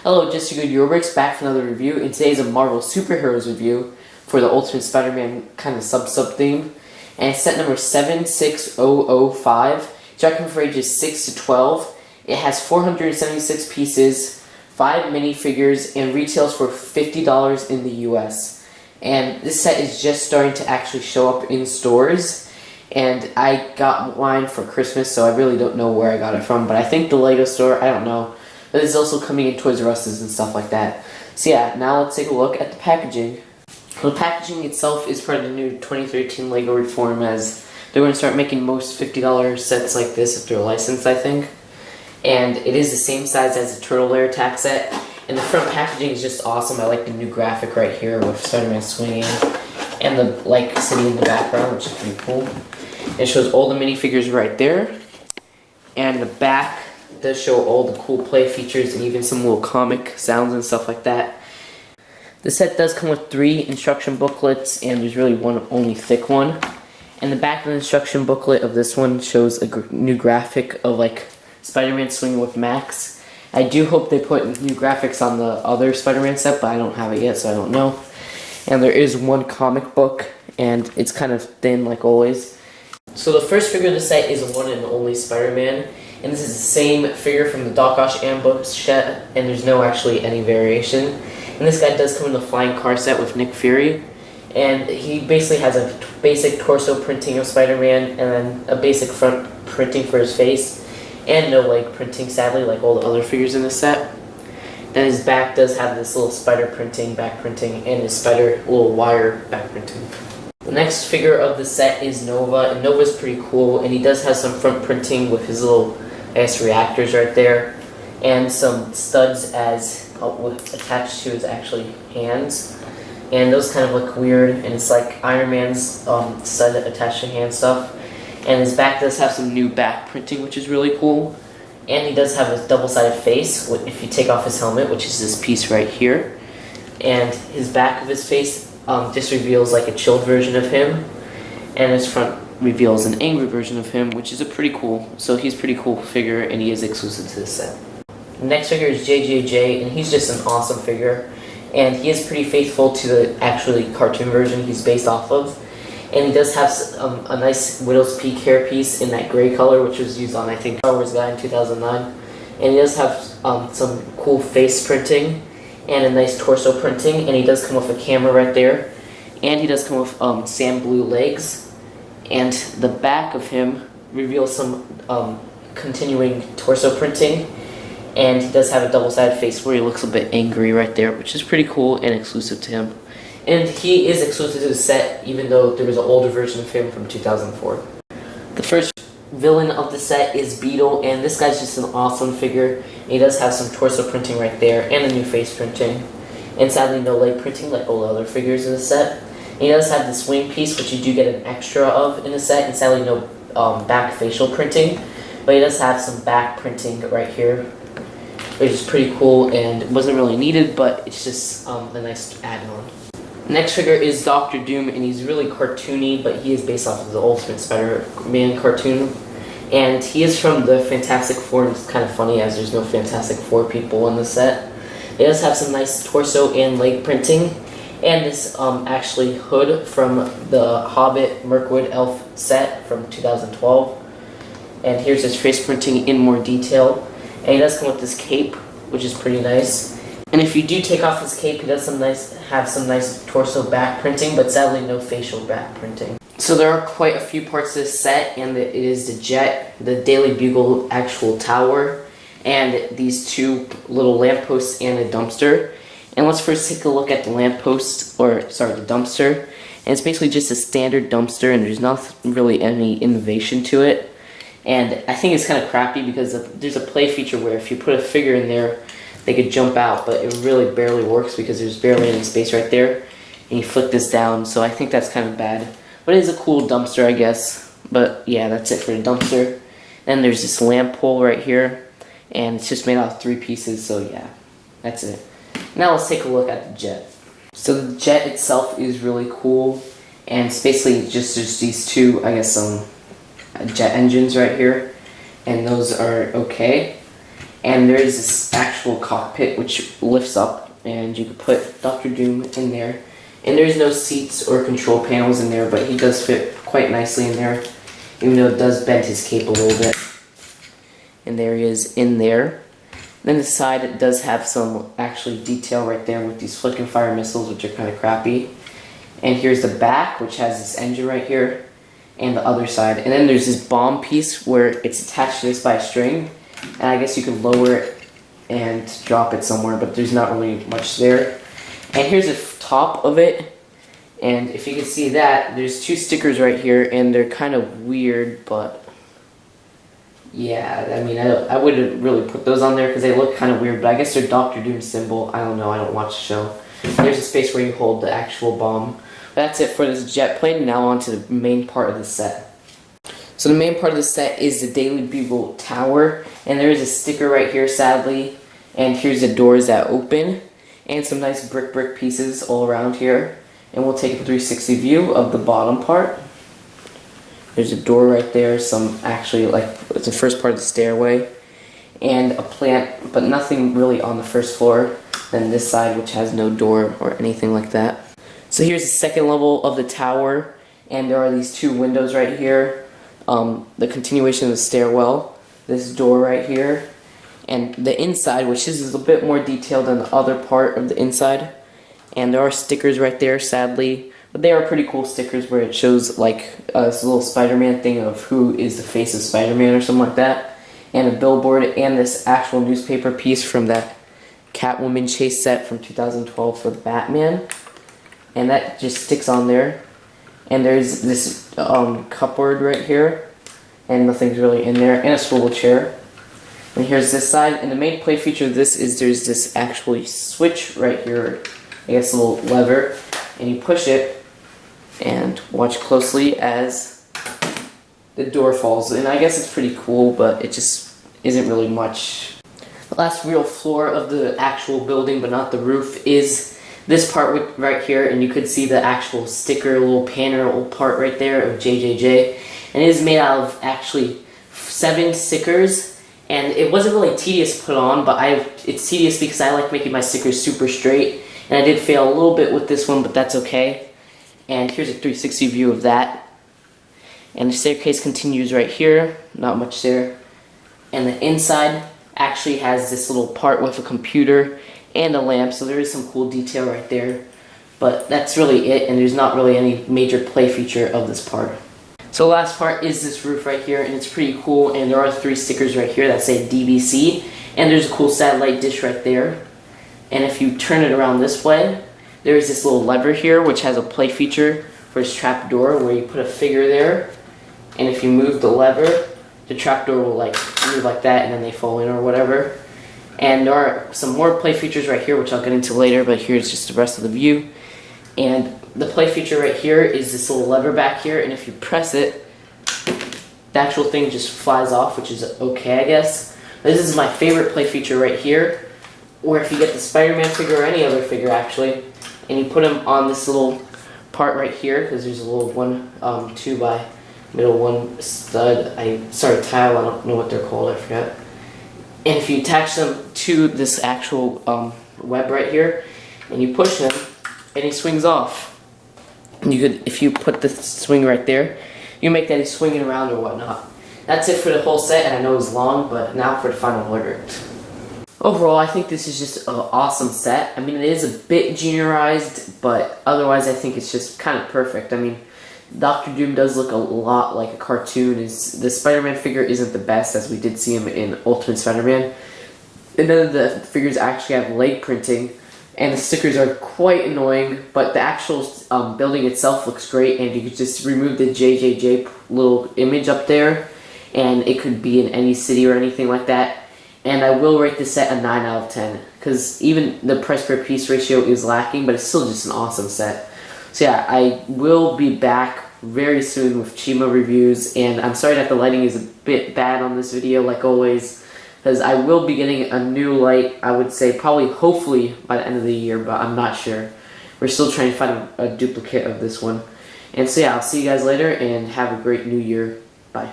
Hello, Just a Good Yorbricks back for another review, and today is a Marvel Superheroes review for the Ultimate Spider-Man kind of sub theme. And it's set number 76005. It's recommended for ages 6 to 12. It has 476 pieces, 5 minifigures, and retails for $50 in the US. And this set is just starting to actually show up in stores. And I got mine for Christmas, so I really don't know where I got it from. But I think the Lego store, I don't know. But it's also coming in Toys R Us and stuff like that. So yeah, now let's take a look at the packaging. The packaging itself is part of the new 2013 Lego reform, as they're going to start making most $50 sets like this if they're licensed, I think. And it is the same size as the Turtle Lair attack set. And the front packaging is just awesome. I like the new graphic right here with Spider-Man swinging. And the like city in the background, which is pretty cool. It shows all the minifigures right there. And the back does show all the cool play features and even some little comic sounds and stuff like that. The set does come with 3 instruction booklets, and there's really one only thick one. And the back of the instruction booklet of this one shows a new graphic of like Spider-Man swinging with Max. I do hope they put new graphics on the other Spider-Man set, but I don't have it yet, so I don't know. And there is one comic book, and it's kind of thin like always. So the first figure of the set is one and only Spider-Man. And this is the same figure from the Doc Ock ambush set, and there's no actually any variation. And this guy does come in the flying car set with Nick Fury. And he basically has a basic torso printing of Spider-Man, and then a basic front printing for his face. And no leg printing, sadly, like all the other figures in the set. Then his back does have this little spider printing, back printing, and his spider little wire back printing. The next figure of the set is Nova, and Nova's pretty cool, and he does have some front printing with his little reactors right there, and some studs as attached to his actually hands, and those kind of look weird, and it's like Iron Man's stud attached to hand stuff. And his back does have some new back printing, which is really cool, and he does have a double-sided face if you take off his helmet, which is this piece right here. And his back of his face just reveals like a chilled version of him, and his front reveals an angry version of him, which is a pretty cool. So he's a pretty cool figure, and he is exclusive to this set. The next figure is JJJ, and he's just an awesome figure, and he is pretty faithful to the actually cartoon version he's based off of. And he does have a nice Widow's Peak hairpiece in that gray color, which was used on I think Star Wars guy in 2009. And he does have some cool face printing and a nice torso printing, and he does come with a camera right there, and he does come with sand blue legs. And the back of him reveals some continuing torso printing, and he does have a double-sided face where he looks a bit angry right there, which is pretty cool and exclusive to him. And he is exclusive to the set, even though there was an older version of him from 2004. The first villain of the set is Beatle, and this guy's just an awesome figure. And he does have some torso printing right there, and a new face printing. And sadly, no leg printing like all the other figures in the set. And he does have this wing piece, which you do get an extra of in the set, and sadly no back facial printing. But he does have some back printing right here, which is pretty cool and wasn't really needed, but it's just a nice add-on. Next figure is Dr. Doom, and he's really cartoony, but he is based off of the Ultimate Spider-Man cartoon. And he is from the Fantastic Four, and it's kind of funny as there's no Fantastic Four people in the set. He does have some nice torso and leg printing, and this actually hood from the Hobbit Mirkwood Elf set from 2012. And here's his face printing in more detail. And he does come with this cape, which is pretty nice. And if you do take off his cape, he does have some nice torso back printing, but sadly no facial back printing. So there are quite a few parts to this set, and it is the jet, the Daily Bugle actual tower, and these 2 little lampposts and a dumpster. And let's first take a look at the lamppost, the dumpster. And it's basically just a standard dumpster, and there's not really any innovation to it. And I think it's kind of crappy because there's a play feature where if you put a figure in there, they could jump out, but it really barely works because there's barely any space right there. And you flick this down, so I think that's kind of bad. But it is a cool dumpster, I guess. But yeah, that's it for the dumpster. Then there's this lamp pole right here, and it's just made out of 3 pieces, so yeah, that's it. Now let's take a look at the jet. So the jet itself is really cool, and it's basically just these 2, I guess, jet engines right here, and those are okay. And there is this actual cockpit which lifts up, and you could put Dr. Doom in there. And there's no seats or control panels in there, but he does fit quite nicely in there, even though it does bend his cape a little bit. And there he is in there. Then the side, it does have some actually detail right there with these flick and fire missiles, which are kind of crappy. And here's the back, which has this engine right here, and the other side. And then there's this bomb piece where it's attached to this by a string, and I guess you can lower it and drop it somewhere, but there's not really much there. And here's the top of it, and if you can see that, there's two stickers right here, and they're kind of weird, but yeah, I mean, I wouldn't really put those on there because they look kind of weird, but I guess they're Dr. Doom's symbol. I don't know, I don't watch the show. There's a space where you hold the actual bomb. That's it for this jet plane. Now on to the main part of the set. So the main part of the set is the Daily Bugle Tower, and there is a sticker right here, sadly, and here's the doors that open, and some nice brick pieces all around here. And we'll take a 360 view of the bottom part. There's a door right there, some actually, like, it's the first part of the stairway, and a plant, but nothing really on the first floor. Then this side, which has no door or anything like that. So here's the second level of the tower, and there are these two windows right here. The continuation of the stairwell, this door right here, and the inside, which is a bit more detailed than the other part of the inside. And there are stickers right there, sadly, but they are pretty cool stickers where it shows like this little Spider-Man thing of who is the face of Spider-Man or something like that, and a billboard, and this actual newspaper piece from that Catwoman chase set from 2012 for the Batman, and that just sticks on there. And there's this cupboard right here, and nothing's really in there, and a swivel chair. And here's this side, and the main play feature of this is there's this actually switch right here, I guess a little lever, and you push it, and watch closely as the door falls. And I guess it's pretty cool, but it just isn't really much. The last real floor of the actual building, but not the roof, is this part right here, and you could see the actual sticker, little panel part right there of JJJ. And it is made out of actually 7 stickers, and it wasn't really tedious to put on, but it's tedious because I like making my stickers super straight, and I did fail a little bit with this one, but that's okay. And here's a 360 view of that. And the staircase continues right here, not much there. And the inside actually has this little part with a computer and a lamp, so there is some cool detail right there. But that's really it, and there's not really any major play feature of this part. So the last part is this roof right here, and it's pretty cool, and there are 3 stickers right here that say DBC, and there's a cool satellite dish right there. And if you turn it around this way, there's this little lever here which has a play feature for this trap door where you put a figure there, and if you move the lever, the trap door will like move like that, and then they fall in or whatever. And there are some more play features right here which I'll get into later, but here's just the rest of the view. And the play feature right here is this little lever back here, and if you press it, the actual thing just flies off, which is okay, I guess. This is my favorite play feature right here, where if you get the Spider-Man figure or any other figure actually, and you put them on this little part right here, because there's a little 2 by middle 1 stud, tile, I don't know what they're called, I forgot. And if you attach them to this actual web right here, and you push them, and he swings off. And you could, if you put the swing right there, you make that he's swinging around or whatnot. That's it for the whole set, and I know it was long, but now for the final verdict. Overall, I think this is just an awesome set. I mean, it is a bit juniorized, but otherwise I think it's just kind of perfect. I mean, Dr. Doom does look a lot like a cartoon. The Spider-Man figure isn't the best, as we did see him in Ultimate Spider-Man. And then the figures actually have leg printing, and the stickers are quite annoying, but the actual building itself looks great, and you could just remove the JJJ little image up there, and it could be in any city or anything like that. And I will rate this set a 9 out of 10, because even the price per piece ratio is lacking, but it's still just an awesome set. So yeah, I will be back very soon with Chima reviews, and I'm sorry that the lighting is a bit bad on this video, like always, because I will be getting a new light, I would say probably, hopefully, by the end of the year, but I'm not sure. We're still trying to find a duplicate of this one. And so yeah, I'll see you guys later, and have a great new year. Bye.